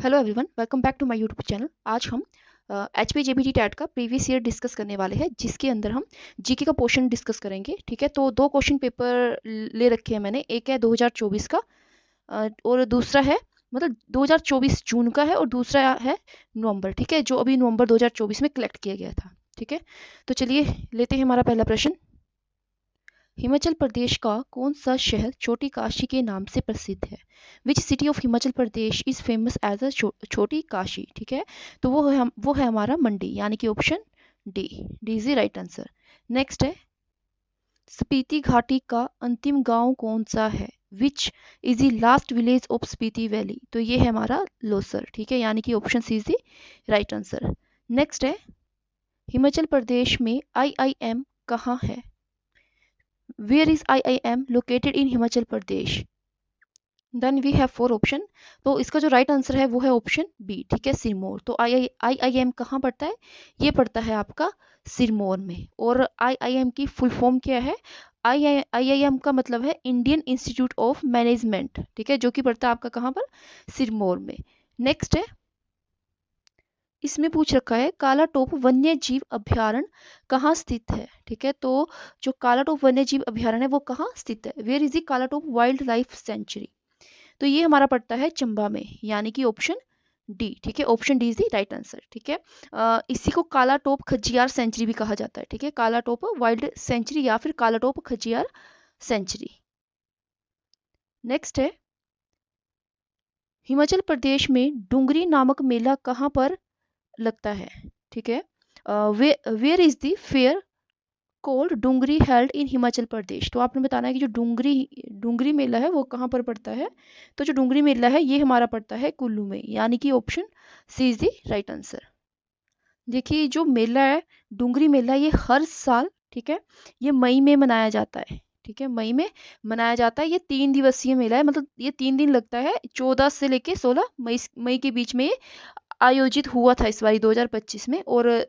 Hello everyone, welcome back to my YouTube channel. आज हम HPJBT TET का previous year discuss करने वाले हैं, जिसके अंदर हम जीके का पोर्शन डिस्कस करेंगे। ठीक है, तो दो क्वेश्चन पेपर ले रखे हैं मैंने। एक है 2024 का और दूसरा है, मतलब 2024 जून का है, और दूसरा है नवंबर। ठीक है, जो अभी नवंबर 2024 में कलेक्ट किया गया था। ठीक है, तो चलिए लेते हैं हमारा पहला प्रश्न। हिमाचल प्रदेश का कौन सा शहर छोटी काशी के नाम से प्रसिद्ध है? Which city of Himachal Pradesh is famous as a Chhoti Kashi? ठीक है, तो वो है हमारा मंडी, यानी कि option D. D is the right answer. Next है, स्पीति घाटी का अंतिम गांव कौन सा है? Which is the last village of Spiti valley? तो ये है हमारा लोसर। ठीक है, यानी कि option C is the right answer. Next है, हिमाचल प्रदेश में IIM कहाँ है? Where is IIM located in Himachal Pradesh? Then we have four option. तो इसका जो राइट आंसर है वो है ऑप्शन बी। ठीक है, सिरमौर। तो IIM कहाँ पड़ता है? ये पड़ता है आपका सिरमौर में। और IIM की फुल फॉर्म क्या है? IIM का मतलब है इंडियन इंस्टीट्यूट ऑफ मैनेजमेंट। ठीक है, जो कि पड़ता है आपका कहाँ पर? सिरमौर में। नेक्स्ट है, इसमें पूछ रखा है काला टोप वन्य जीव अभ्यारण्य कहाँ स्थित है? ठीक है, तो जो काला टोप वन्य जीव अभ्यारण्य है वो कहाँ स्थित है? वेयर इज द काला टोप वाइल्ड लाइफ सेंचुरी? तो ये हमारा पड़ता है चंबा में, यानी कि ऑप्शन डी। ठीक है, option D is the right answer. ठीक है, इसी को काला टोप खजियार सेंचुरी भी कहा जाता है। ठीक है, काला टोप वाइल्ड सेंचुरी या फिर काला टोप खजियार सेंचुरी। नेक्स्ट है, हिमाचल प्रदेश में डुंगरी नामक मेला कहाँ पर लगता है? ठीक है, where is the fair Kol Dungri held in Himachal Pradesh? तो आपने बताना है कि जो डुंगरी मेला है वो कहाँ पर पड़ता है। तो जो डुंगरी मेला है ये हमारा पड़ता है कुल्लू में, यानी कि option C is the right answer. देखिए, जो मेला है डुंगरी मेला, ये हर साल, ठीक है, ये मई में मनाया जाता है। ठीक है, मई में मनाया जाता है। ये 3 दिवसीय मेला है, मतलब ये 3 दिन लगता है। 14 से लेके 16 मई के बीच में ये आयोजित हुआ था इस बार 2025 में। और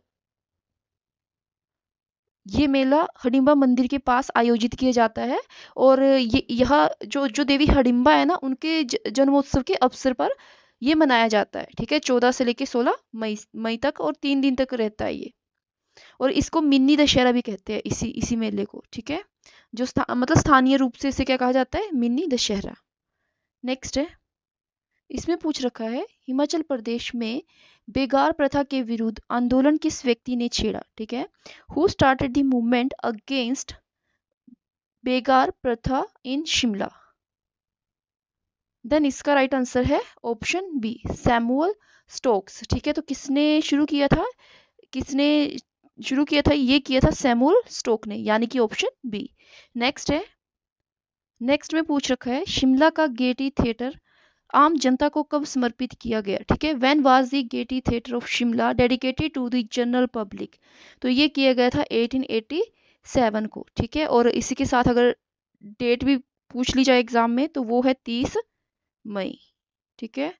ये मेला हडिम्बा मंदिर के पास आयोजित किया जाता है। और ये यह जो जो देवी हडिम्बा है ना, उनके जन्मोत्सव के अवसर पर ये मनाया जाता है। ठीक है, 14 से लेके 16 मई तक, और 3 दिन तक रहता है ये। और इसको मिनी दशहरा भी कहते हैं, इसी मेले को। ठीक है, जो मतलब स्थानीय रूप से इसे क्या कहा जाता है? मिनी दशहरा। नेक्स्ट है, इसमें पूछ रखा है हिमाचल प्रदेश में बेगार प्रथा के विरुद्ध आंदोलन किस व्यक्ति ने छेड़ा? ठीक है, who started the movement against begar pratha in Shimla? Then इसका राइट आंसर है ऑप्शन बी, सैमुअल स्टोक्स। ठीक है, तो किसने शुरू किया था? किसने शुरू किया था? ये किया था सैमुअल स्टोक ने, यानी कि ऑप्शन बी। नेक्स्ट है, नेक्स्ट में पूछ रखा है शिमला का गेटी थिएटर आम जनता को कब समर्पित किया गया? ठीक है, when was the Gaiety theatre of Shimla dedicated to the general public? तो ये किया गया था 1887 को। ठीक है, और इसी के साथ अगर डेट भी पूछ ली जाए एग्जाम में तो वो है 30 मई। ठीक है,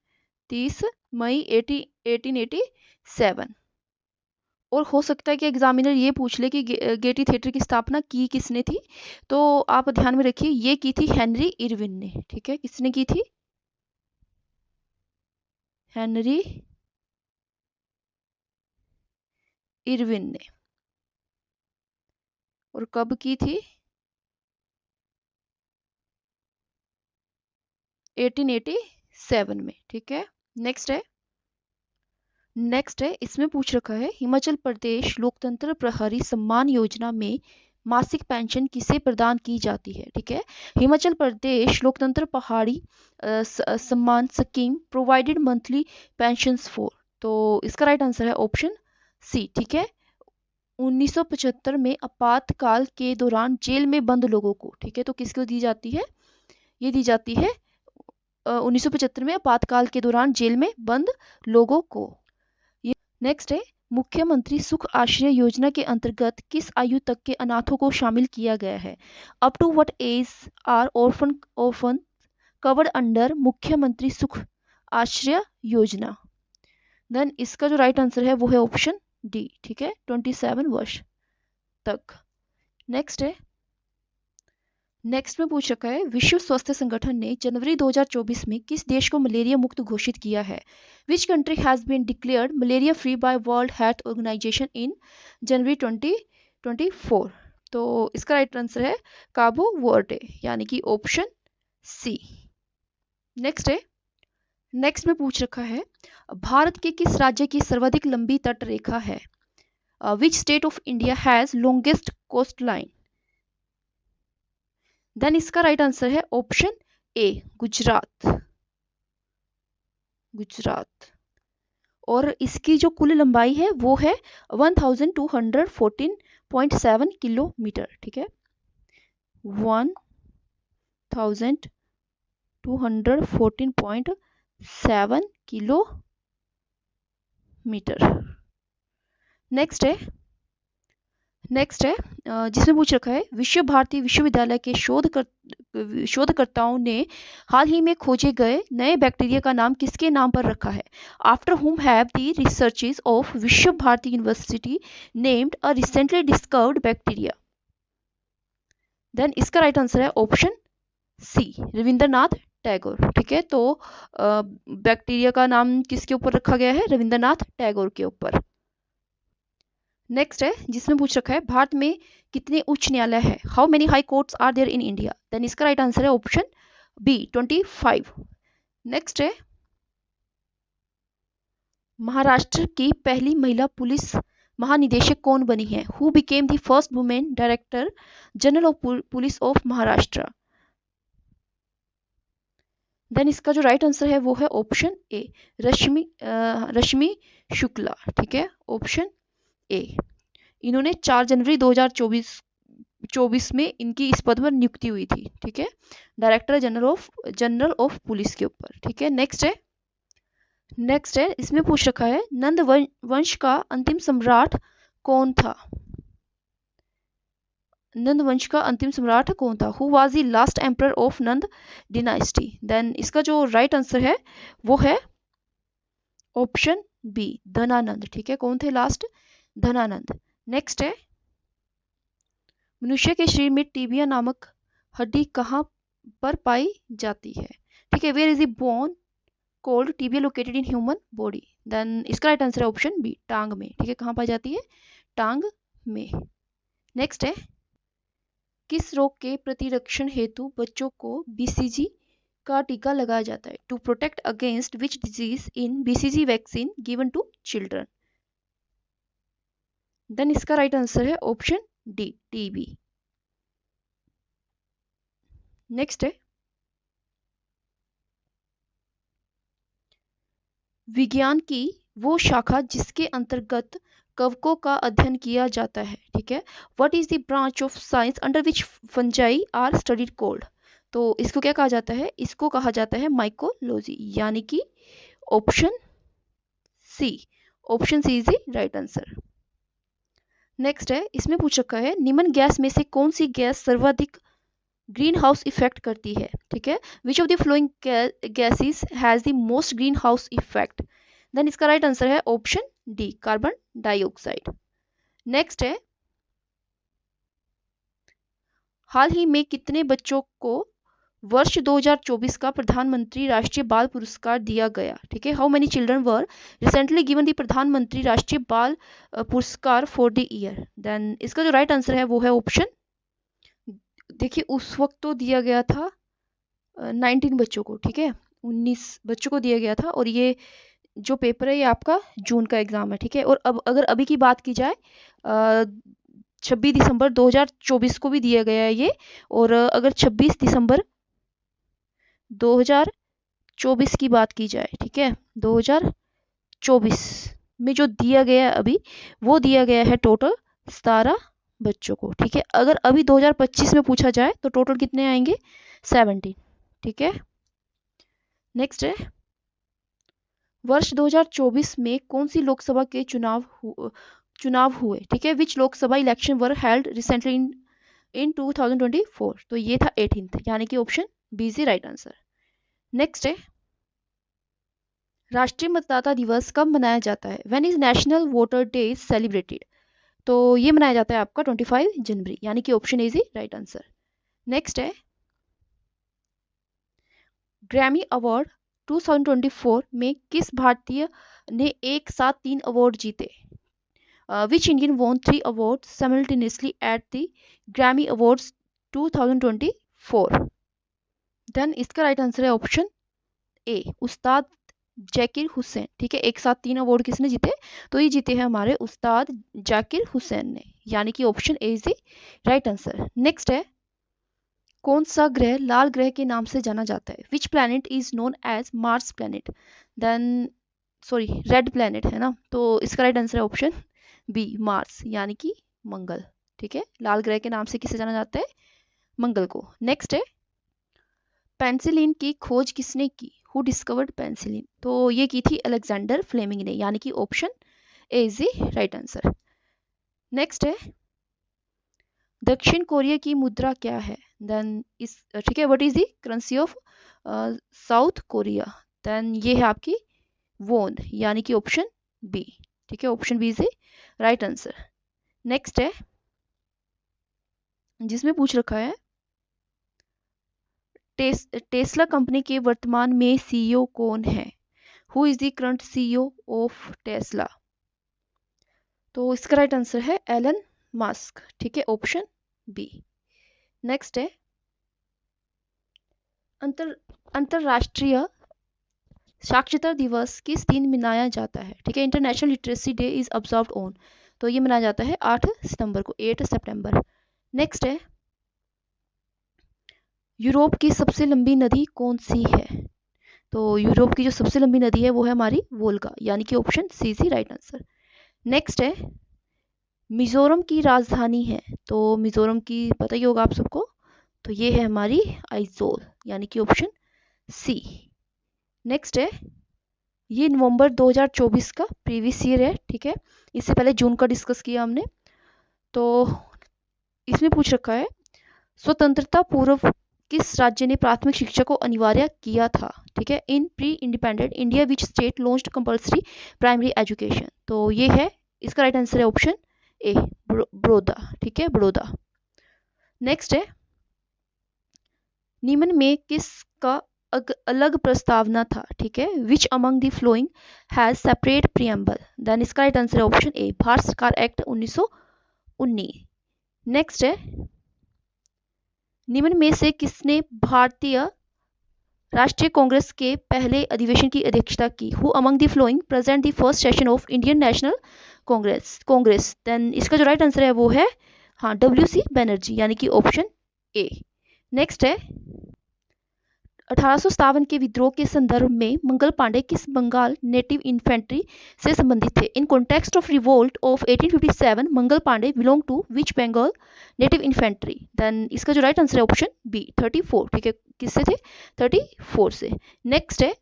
30 मई 1887। और हो सकता है कि एग्जामिनर ये पूछ ले कि गेटी थिएटर की स्थापना की किसने थी? तो आप ध्यान में रखिए, ये की थी हेनरी इरविन ने। ठीक है, किसने की थी? हेनरी इरविन ने। और कब की थी? 1887 में। ठीक है, नेक्स्ट है, इसमें पूछ रखा है हिमाचल प्रदेश लोकतंत्र प्रहरी सम्मान योजना में मासिक पेंशन किसे प्रदान की जाती है? ठीक है, हिमाचल प्रदेश लोकतंत्र पहाड़ी सम्मान scheme provided monthly pensions for. तो इसका राइट आंसर है ऑप्शन सी। ठीक है, 1975 में आपातकाल के दौरान जेल में बंद लोगों को, ठीक है, तो किसको दी जाती है? ये दी जाती है 1975 में आपातकाल के दौरान जेल में बंद लोगों को। नेक्स्ट है, मुख्यमंत्री सुख आश्रय योजना के अंतर्गत किस आयु तक के अनाथों को शामिल किया गया है? Up to what age are orphan covered under Mukhyamantri Sukh आश्रय योजना? देन इसका जो राइट आंसर है वो है ऑप्शन डी। ठीक है, 27 वर्ष तक। नेक्स्ट है, नेक्स्ट में पूछ रखा है, विश्व स्वास्थ्य संगठन ने जनवरी 2024 में किस देश को मलेरिया मुक्त घोषित किया है? Which country has been declared malaria free by World Health Organization in January 2024? तो इसका राइट आंसर है काबो वर्डे, यानी कि ऑप्शन सी। नेक्स्ट में पूछ रखा है, भारत के किस राज्य की सर्वाधिक लंबी तट रेखा है? Which state of India has longest coast line? Then इसका राइट आंसर है ऑप्शन ए, गुजरात। और इसकी जो कुल लंबाई है वो है 1214.7 किलोमीटर, ठीक है, 1214.7 किलोमीटर। नेक्स्ट है जिसमें पूछ रखा है, विश्व भारती विश्वविद्यालय के शोधकर्ताओं ने हाल ही में खोजे गए नए बैक्टीरिया का नाम किसके नाम पर रखा है? After whom have the researchers of Vishwa Bharati university named a recently discovered bacteria? Then इसका राइट आंसर है ऑप्शन सी, रविंद्रनाथ टैगोर, ठीक है। तो बैक्टीरिया का नाम किसके ऊपर रखा गया है? रविंद्रनाथ टैगोर के ऊपर। नेक्स्ट है जिसमें पूछ रखा है, भारत में कितने उच्च न्यायालय है? How many high courts are there in India? Then इसका राइट आंसर है ऑप्शन बी, 25। नेक्स्ट है, महाराष्ट्र की पहली महिला पुलिस महानिदेशक कौन बनी है? Who became the first women director general of police of Maharashtra? Then इसका जो राइट आंसर है वो है ऑप्शन ए, रश्मि शुक्ला, ठीक है, ऑप्शन ए। इन्होंने 4 जनवरी 2024 में इनकी इस पद पर नियुक्ति हुई थी, ठीक है, डायरेक्टर जनरल ऑफ पुलिस के ऊपर, ठीक है। नेक्स्ट है इसमें पूछ रखा है, नंद वंश का अंतिम सम्राट कौन था? Who was the last emperor of Nanda dynasty? Then इसका जो राइट आंसर है वो है ऑप्शन बी, धनानंद, ठीक है। कौन थे लास्ट? धनानंद। नेक्स्ट है, मनुष्य के शरीर में टिबिया नामक हड्डी कहाँ पर पाई जाती है? ठीक है, where is the bone called tibia located in human body? Then इसका राइट आंसर है ऑप्शन बी, टांग में, ठीक है। कहाँ पाई जाती है? टांग में। नेक्स्ट है, किस रोग के प्रतिरक्षण हेतु बच्चों को बीसीजी का टीका लगाया जाता है? To protect against which disease in BCG vaccine given to children? Then इसका राइट आंसर है ऑप्शन डी, टीबी। नेक्स्ट है, विज्ञान की वो शाखा जिसके अंतर्गत कवकों का अध्ययन किया जाता है, ठीक है। What is the branch of science under which fungi are studied called? तो इसको क्या कहा जाता है? इसको कहा जाता है माइकोलॉजी, यानी कि option C is the right answer. Next है, इसमें पूछ रखा है, निम्न गैस में से कौन सी गैस सर्वाधिक ग्रीन हाउस इफेक्ट करती है? ठीक है, which of the following gases has the most green house effect? Then इसका राइट आंसर है option D, carbon dioxide. Next है, हाल ही में कितने बच्चों को वर्ष 2024 का प्रधानमंत्री राष्ट्रीय बाल पुरस्कार दिया गया? ठीक है, how many children were recently given the प्रधानमंत्री राष्ट्रीय बाल पुरस्कार फॉर द ईयर? देन इसका जो राइट आंसर है वो है ऑप्शन, देखिए उस वक्त तो दिया गया था 19 बच्चों को, ठीक है, 19 बच्चों को दिया गया था, और ये जो पेपर है ये आपका जून का एग्जाम है, ठीक है। और अब अगर अभी की बात की जाए 26 दिसंबर 2024 को भी दिया गया है ये, और अगर 26 दिसंबर 2024 की बात की जाए, ठीक है, 2024 में जो दिया गया है अभी, वो दिया गया है टोटल 17 बच्चों को, ठीक है। अगर अभी 2025 में पूछा जाए तो टोटल कितने आएंगे? 17, ठीक है। नेक्स्ट है, वर्ष 2024 में कौन सी लोकसभा के चुनाव हुए? ठीक है, which Lok Sabha election were held recently in 2024? तो ये था 18th, यानी कि option B is the right answer. Next है, राष्ट्रीय मतदाता दिवस कब मनाया जाता है? When is national voter day celebrated? तो ये मनाया जाता है आपका 25 जनवरी, यानी कि option A is the right answer. Next है ग्रैमी अवार्ड 2024 में किस भारतीय ने एक साथ 3 अवार्ड जीते? Which Indian won 3 awards simultaneously at the Grammy Awards 2024? Then इसका राइट आंसर है ऑप्शन ए, उस्ताद जाकिर हुसैन। ठीक है, एक साथ 3 अवार्ड किसने जीते? तो ये जीते हैं हमारे उस्ताद जाकिर हुसैन ने, यानी कि option A is the right answer. Next है कौन सा ग्रह लाल ग्रह के नाम से जाना जाता है? Which planet is known as Mars planet? Then sorry red planet है ना, तो इसका राइट आंसर है ऑप्शन बी मार्स, यानी कि मंगल। ठीक है, लाल ग्रह के नाम से किसे जाना जाता है? मंगल को। नेक्स्ट है पेंसिलिन की खोज किसने की? Who discovered penicillin? तो ये की थी अलेक्जेंडर फ्लेमिंग ने, यानी कि option A is the right answer. Next है दक्षिण कोरिया की मुद्रा क्या है? देन इस ठीक है what is the currency of South Korea? Then ये है आपकी वोन, यानी कि ऑप्शन बी। ठीक है, option B is the right answer. Next है जिसमें पूछ रखा है टेस्ला कंपनी के वर्तमान में सीईओ कौन है? Who is the current CEO of Tesla? तो इसका राइट आंसर है एलन मस्क। ठीक है, ऑप्शन बी। नेक्स्ट है अंतरराष्ट्रीय साक्षरता दिवस किस दिन मनाया जाता है? ठीक है, international literacy day is observed on, तो ये मनाया जाता है 8 सितंबर को, 8 सितंबर। नेक्स्ट है यूरोप की सबसे लंबी नदी कौन सी है? तो यूरोप की जो सबसे लंबी नदी है वो है हमारी वोल्गा, यानी कि option C is right answer. Next है मिजोरम की राजधानी है, तो मिजोरम की पता ही होगा आप सबको, तो ये है हमारी आइजोल, यानी कि ऑप्शन सी। नेक्स्ट है ये नवंबर 2024 का प्रीवियस ईयर है। ठीक है, इससे पहले जून का डिस्कस किया हमने। तो इसमें पूछ रखा है स्वतंत्रता पूर्व किस राज्य ने प्राथमिक शिक्षा को अनिवार्य किया था? ठीक है, इन pre independent India which state launched compulsory primary education? तो ये है इसका राइट आंसर है ऑप्शन ए बड़ौदा। ठीक है, बड़ौदा। नेक्स्ट है निम्न में किसका अलग प्रस्तावना था? ठीक है, which among the following has separate preamble? Then इसका राइट आंसर है ऑप्शन ए भारत सरकार एक्ट 1919। नेक्स्ट है निम्न में से किसने भारतीय राष्ट्रीय कांग्रेस के पहले अधिवेशन की अध्यक्षता की? Who among the following present the first session of Indian National Congress? Then इसका जो राइट आंसर है वो है हाँ WC बनर्जी, यानी कि ऑप्शन ए। नेक्स्ट है 1857 के विद्रोह के संदर्भ में मंगल पांडे किस बंगाल नेटिव इन्फेंट्री से संबंधित थे? In context of revolt of 1857 Mangal Pandey belong to which Bengal native infantry? Then इसका जो राइट आंसर है ऑप्शन बी 34। ठीक है, किससे थे? 34 से। नेक्स्ट है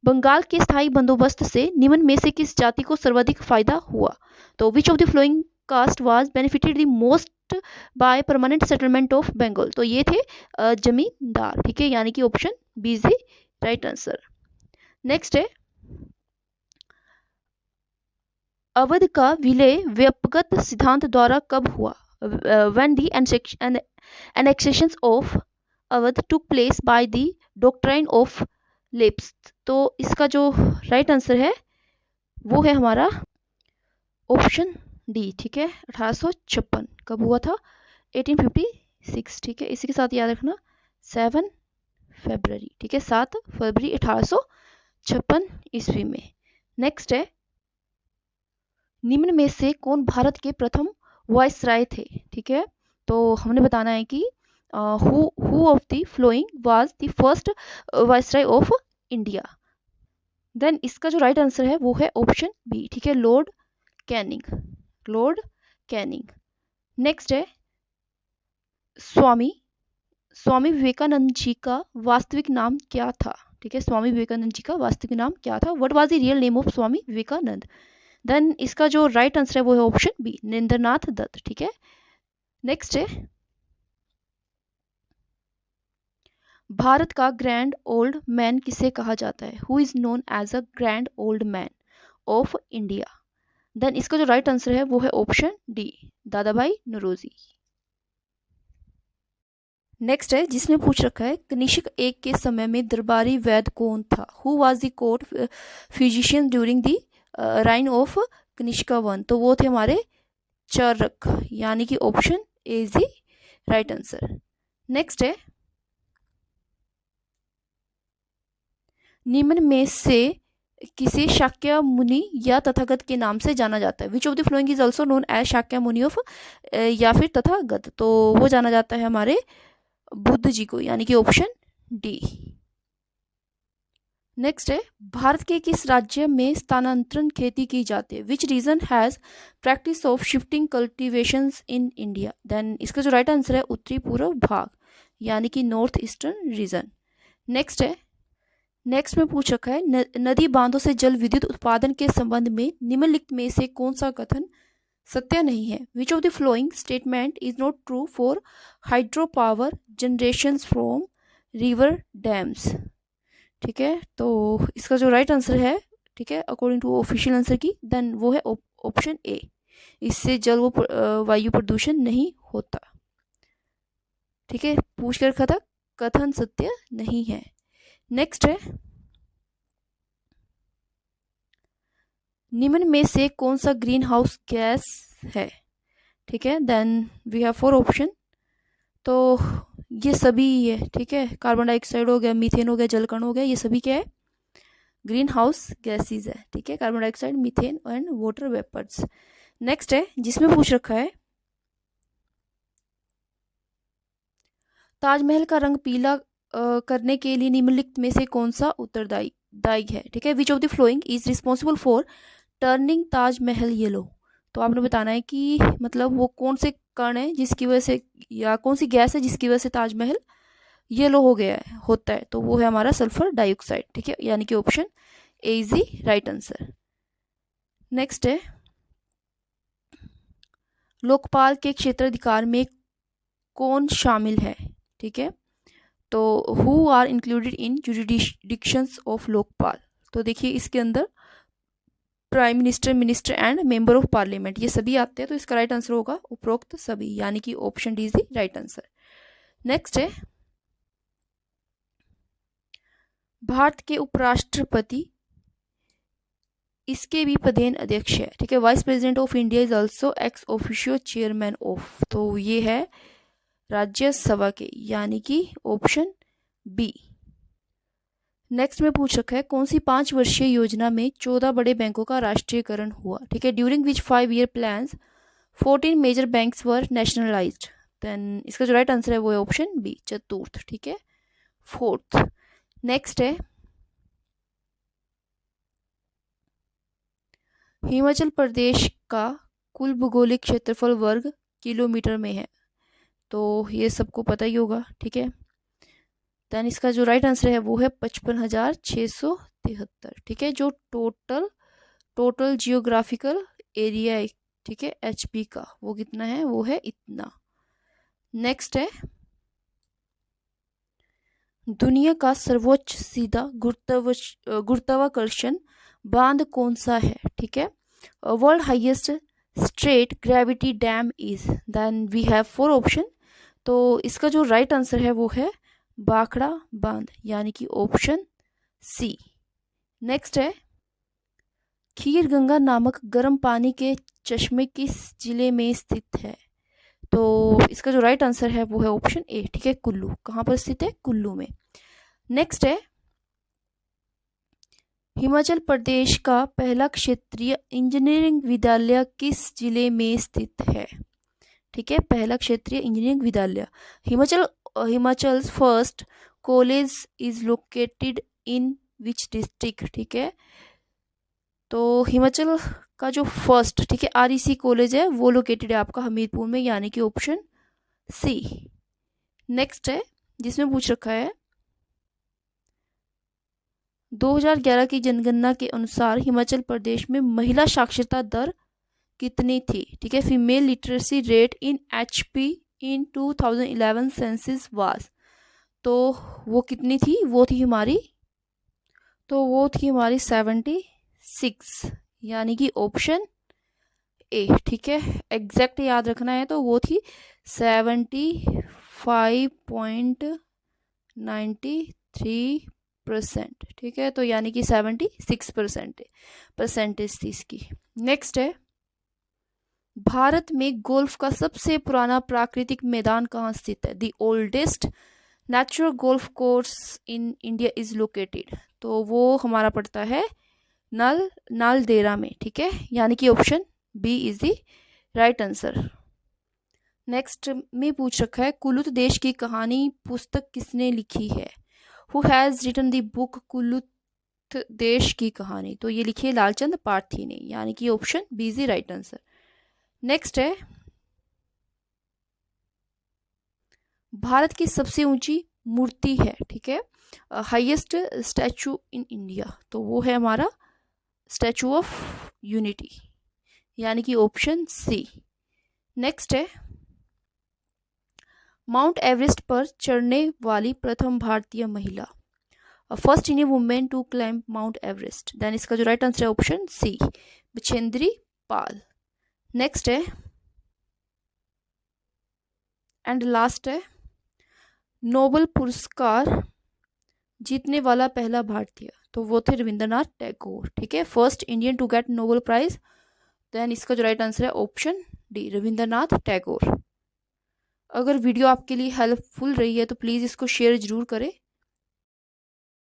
बंगाल के स्थायी बंदोबस्त से निम्न में से किस जाति को सर्वाधिक फायदा हुआ? तो which of the following caste was benefitted the most by permanent settlement of Bengal? तो ये थे जमींदार। ठीक है, यानी कि option B is the right answer. Next है अवध का विलय व्यक्तिगत सिद्धांत द्वारा कब हुआ? When the annexations of Awadh took place by the doctrine of lapse? तो इसका जो राइट आंसर है वो है हमारा ऑप्शन डी। ठीक है, 1856 कब हुआ था? 1856। ठीक है, इसी के साथ याद रखना 7 फरवरी। ठीक है, 7 फरवरी 1856 ईस्वी में। नेक्स्ट है निम्न में से कौन भारत के प्रथम वायसराय थे? ठीक है, तो हमने बताना है कि who of the following was the first viceroy of India? Then इसका जो राइट आंसर है वो है ऑप्शन बी। ठीक है, lord Canning, lord Canning. Next है स्वामी विवेकानंद जी का वास्तविक नाम क्या था? ठीक है, स्वामी विवेकानंद जी का वास्तविक नाम क्या था? What was the real name of Swami Vivekananda? Then इसका जो राइट आंसर है वो है ऑप्शन बी नरेंद्रनाथ दत्त। ठीक है, नेक्स्ट है भारत का ग्रैंड ओल्ड मैन किसे कहा जाता है? Who is known as a grand old man of India? Then इसका जो राइट आंसर है वो है ऑप्शन डी दादा भाई नौरोजी। नेक्स्ट है जिसमें पूछ रखा है कनिष्क एक के समय में दरबारी वैद्य कौन था? Who was the court physician during the reign of Kanishka one? तो वो थे हमारे चरक, यानी कि option A is the right answer. Next है निम्न में से किसे शाक्य मुनि या तथागत के नाम से जाना जाता है? Which of the following is also known as Shakya Muni of, या फिर तथागत? तो वो जाना जाता है हमारे बुद्ध जी को, यानी कि ऑप्शन डी। नेक्स्ट है भारत के किस राज्य में स्थानांतरण खेती की जाती है? Which region has practice of shifting cultivations in India? Then इसका जो राइट आंसर है उत्तरी पूर्व भाग, यानी कि नॉर्थ ईस्टर्न रीजन। नेक्स्ट में पूछ रखा है नदी बांधों से जल विद्युत उत्पादन के संबंध में निम्नलिखित में से कौन सा कथन सत्य नहीं है? Which of the following statement is not true for hydro power generation from river dams? ठीक है, तो इसका जो राइट आंसर है, ठीक है, अकॉर्डिंग टू ऑफिशियल आंसर की, देन वो है ऑप्शन ए। इससे जल व वायु प्रदूषण नहीं होता। ठीक है, पूछ कर रखा था, कथन सत्य नहीं है। नेक्स्ट है निम्न में से कौन सा ग्रीन हाउस गैस है? ठीक है, देन वी हैव 4 ऑप्शन। तो ये सभी है, ठीक है, कार्बन डाइऑक्साइड हो गया, मीथेन हो गया, जलकण हो गया, ये सभी क्या है? ग्रीन हाउस गैसेज है। ठीक है, carbon dioxide, methane and water vapours. Next है जिसमें पूछ रखा है ताजमहल का रंग पीला करने के लिए निम्नलिखित में से कौन सा उत्तरदायी है? ठीक है, which of the following is responsible for turning Taj Mahal yellow? तो आपने बताना है कि मतलब वो कौन से कण है जिसकी वजह से, या कौन सी गैस है जिसकी वजह से ताजमहल येलो हो गया है, होता है? तो वो है हमारा सल्फर डाइऑक्साइड। ठीक है, यानी कि option A is the right answer. Next है लोकपाल के क्षेत्राधिकार में कौन शामिल है? ठीक है, तो who are included in jurisdictions of Lokpal? तो देखिए इसके अंदर prime minister, minister and member of parliament, ये सभी आते हैं। तो इसका राइट आंसर होगा उपरोक्त सभी, यानी कि option D is the right answer. Next है भारत के उपराष्ट्रपति इसके भी पदेन अध्यक्ष है। ठीक है, vice president of India is also ex officio chairman of, तो ये है राज्यसभा के, यानी कि ऑप्शन बी। नेक्स्ट में पूछ रखा है कौन सी 5 वर्षीय योजना में 14 बड़े बैंकों का राष्ट्रीयकरण हुआ? ठीक है, during which 5 year plans 14 major banks were nationalised? Then इसका जो राइट आंसर है वो है ऑप्शन बी, चतुर्थ। ठीक है, फोर्थ। नेक्स्ट है हिमाचल प्रदेश का कुल भौगोलिक क्षेत्रफल वर्ग किलोमीटर में है, तो ये सबको पता ही होगा। ठीक है, देन इसका जो राइट आंसर है वो है 55,673। ठीक है, जो टोटल जियोग्राफिकल एरिया है, ठीक है, एचपी का, वो कितना है? वो है इतना। नेक्स्ट है दुनिया का सर्वोच्च सीधा गुरुत्वाकर्षण बांध कौन सा है? ठीक है, world highest straight gravity dam is? Then we have 4 option. तो इसका जो राइट आंसर है वो है भाखड़ा बांध, यानी कि ऑप्शन सी। नेक्स्ट है खीर गंगा नामक गर्म पानी के चश्मे किस जिले में स्थित है? तो इसका जो राइट आंसर है वो है ऑप्शन ए। ठीक है, कुल्लू। कहाँ पर स्थित है? कुल्लू में। नेक्स्ट है हिमाचल प्रदेश का पहला क्षेत्रीय इंजीनियरिंग विद्यालय किस जिले में स्थित है? ठीक है, पहला क्षेत्रीय इंजीनियरिंग विद्यालय Himachal first college is located in which district? ठीक है, तो हिमाचल का जो फर्स्ट, ठीक है, आरईसी कॉलेज है वो लोकेटेड है आपका हमीरपुर में, यानी कि ऑप्शन सी। नेक्स्ट है जिसमें पूछ रखा है 2011 की जनगणना के अनुसार हिमाचल प्रदेश में महिला साक्षरता दर कितनी थी? ठीक है, female literacy rate in HP in 2011 census was? तो वो कितनी थी? वो थी हमारी 76, यानी कि ऑप्शन ए। ठीक है, एग्जैक्ट याद रखना है, तो वो थी 75। 5.93%, ठीक है, तो यानी कि 76% परसेंटेज थी इसकी। नेक्स्ट है, भारत में गोल्फ का सबसे पुराना प्राकृतिक मैदान कहाँ स्थित है? The oldest natural golf course in India is located, तो वो हमारा पड़ता है नालदेहरा में, ठीक है, यानी कि option B is the right answer. Next में पूछ रखा है, कुलुत देश की कहानी पुस्तक किसने लिखी है? Who has written the book Kulut Desh ki कहानी, तो ये लिखी है लालचंद पार्थी ने, यानी कि option B is the right answer. Next है, भारत की सबसे ऊंची मूर्ति है, ठीक है, हाईएस्ट स्टैचू इन इंडिया, तो वो है हमारा स्टैचू ऑफ यूनिटी, यानी कि ऑप्शन सी। नेक्स्ट है, माउंट एवरेस्ट पर चढ़ने वाली प्रथम भारतीय महिला, first Indian women to climb mount Everest, then इसका जो राइट आंसर है option C, Bachendri Pal. Next है एंड लास्ट है, नोबेल पुरस्कार जीतने वाला पहला भारतीय, तो वो थे रविंद्रनाथ टैगोर, ठीक है, first Indian to get Nobel prize, then इसका जो राइट आंसर है ऑप्शन डी, रविंद्रनाथ टैगोर। अगर वीडियो आपके लिए हेल्पफुल रही है तो प्लीज़ इसको शेयर ज़रूर करें।